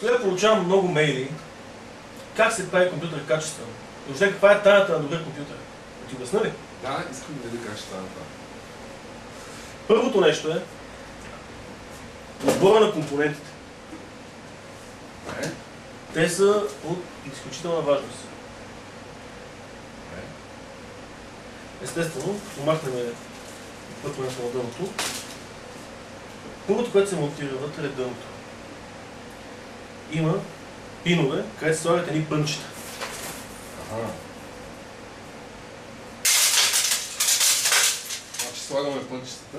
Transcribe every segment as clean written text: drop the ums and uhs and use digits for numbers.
След получавам много мейли, как се прави компютър качествено. Въобще каква е тайната на добър компютър? Да ти обясна ли? Да, искам да видя как ще стане това. Първото нещо е отбора на компонентите. Те са от изключителна важност. Естествено, помахнем пътването на дъното. Първото, което се монтира вътре е дъното. Има пинове, където се слагат едни пънчета. Значи слагаме пънчетата.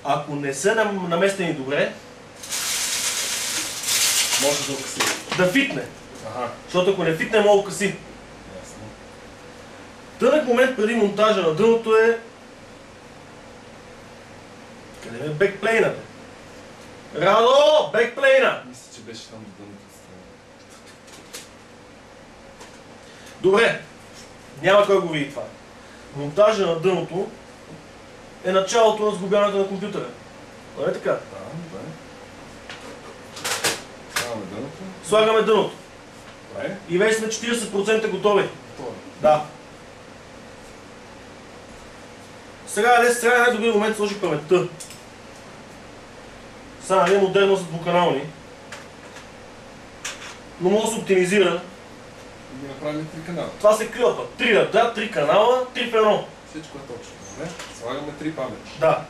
Ако не са наместени добре, може да окъси. Да фитне. Защото ако не фитне, мога да къси. Ясно. Тънък момент преди монтажа на дъното е... Къде е бекплейна? Радо! Бекплейна! Мисля, че беше там до дъното. Добре. Няма кой го види това. Монтажа на дъното е началото на сглобяването на компютъра. Това е така? Да, добре. Слагаме дъното. Слагаме дъното. Добре. И вече сме 40% готови. Готово. Да. Сега е най-добрият момент да сложи паметта. Сега не е модерно с двуканални. Но може да се оптимизира. И ги направим 3 канала. Това се клепа. 3 ръда, 3 канала, 3 в 1. Всичко е точно. Добре. Слагаме 3 памети. Да.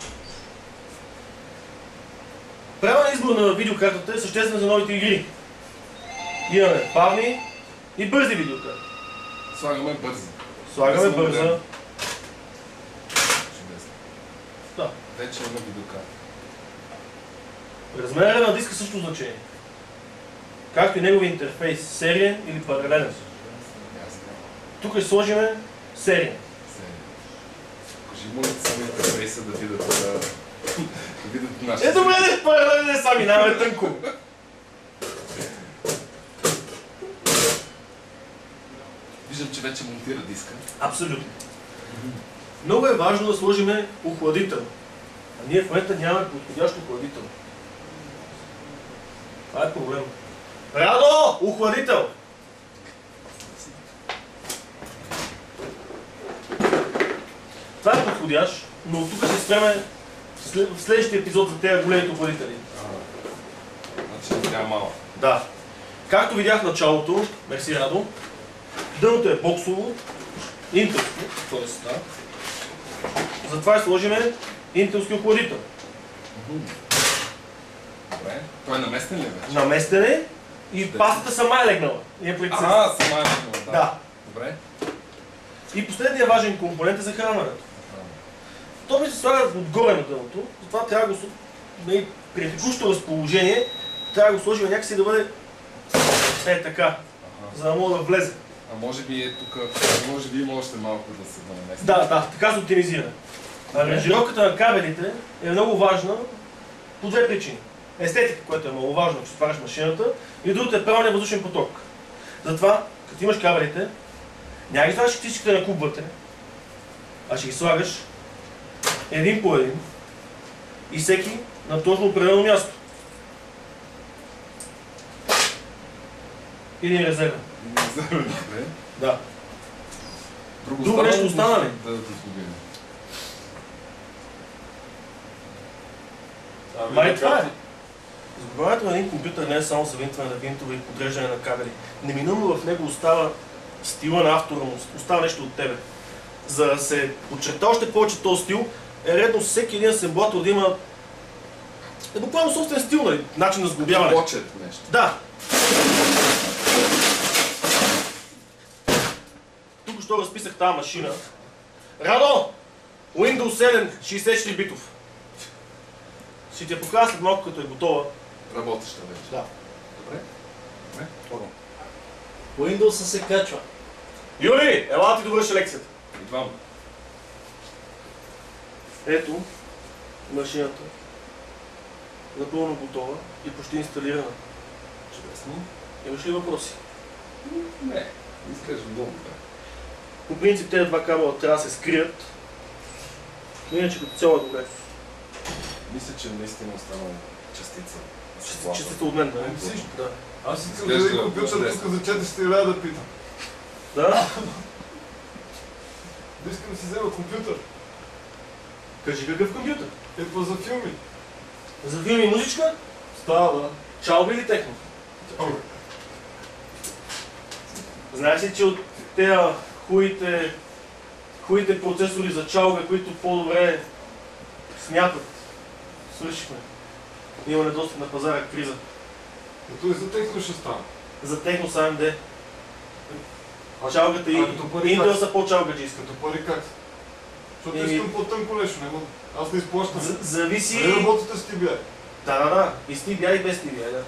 Правилен избор на видеокартата е съществен за новите игри. Имаме бавни и бързи видеокарти. Слагаме бързи. Слагаме бърза. Чудесно. Да. Вече има видеокарта. Размера на диска също значение. Както и негови интерфейс, сериен или паралелен. Тук ще сложим сериен. Кажи му ли сами интерфейса да видят нашите... Ето мене паралелен сами, нямаме тънко. Виждам, че вече монтира диска. Абсолютно. Много е важно да сложим охладител. А ние в момента нямаме подходящ охладител. Това е проблем. Радо! Охладител! Това е подходящ, но тук ще спреме в следващия епизод за тези големите охладители. Значи няма малък. Да. Както видях в началото, мерси Радо, дъното е боксово, интелско, т.е. да. Затова сложим интелски охладител. Добре. Той е наместен ли вече? Наместен е и пастата сама е легнала. Сама е легнала, да. Добре. И последният важен компонент е захранването. То ми се слага отгоре на дъното, затова трябва да го при текущото разположение трябва да го сложим някакси да бъде така, за да мога да влезе. А може би е тук, може би има още малко да се намести. Да, така се оптимизира. Аранжировката на кабелите е много важна по две причини. Естетика, което е много важно, че отваряш машината, и другото е правилният въздушен поток. Затова, като имаш кабелите, няма ги слагаш всичките на куб вътре, а ще ги слагаш един по един и всеки на точно определено място. Един резервен. Добре. Да. Друго нещо остана ли? Да сгубим. Май това е. Сгубяването на един компютър не е само завинтване на винтове и подреждане на кабели. Неминуемо в него остава стила на автора му, остава нещо от тебе. За да се подчерта още повече този стил, е редно всеки един асемблатор да има буквално собствен стил, нали? Начин на сглобяване. Почет нещо. Да. Тук що разписах тази машина. Радо! Windows 7 64 битов. Ще ти я покажа след малко, като е готова. Работеща вече. Да. Добре. Добре. Windows се качва. Юли, ела ти довърши лекцията. Идвам. Ето машината. Напълно готова и почти инсталирана. Чудесно. Имаш ли въпроси? Не. Изглежда много добре. По принцип тези два кабела трябва да се скрият. Но иначе като цяло е добре. Мисля, че наистина остана частица. Чистите от мен, да. Всичко. Да. Аз искам да един компютър тук за 400 лева да питам. Да? Да искам да си взема компютър. Кажи какъв компютър? Ето за филми. За филми и музичка? Става, да. Чалга или техно? Знаеш ли, че от тези хубавите процесори за чалга, които по-добре смятат, свършихме. Има недостиг на пазара, криза. Ето и за техно ще става. За техно с AMD. Чалгата и като пари Intel как? са по-чалгаджийски. Като пари как? Защото Еми- искам по-тънко нещо, не мога. Аз не изплащам. Зависи... Нали работите с TBI? Да. И с TBI и без TBI, да.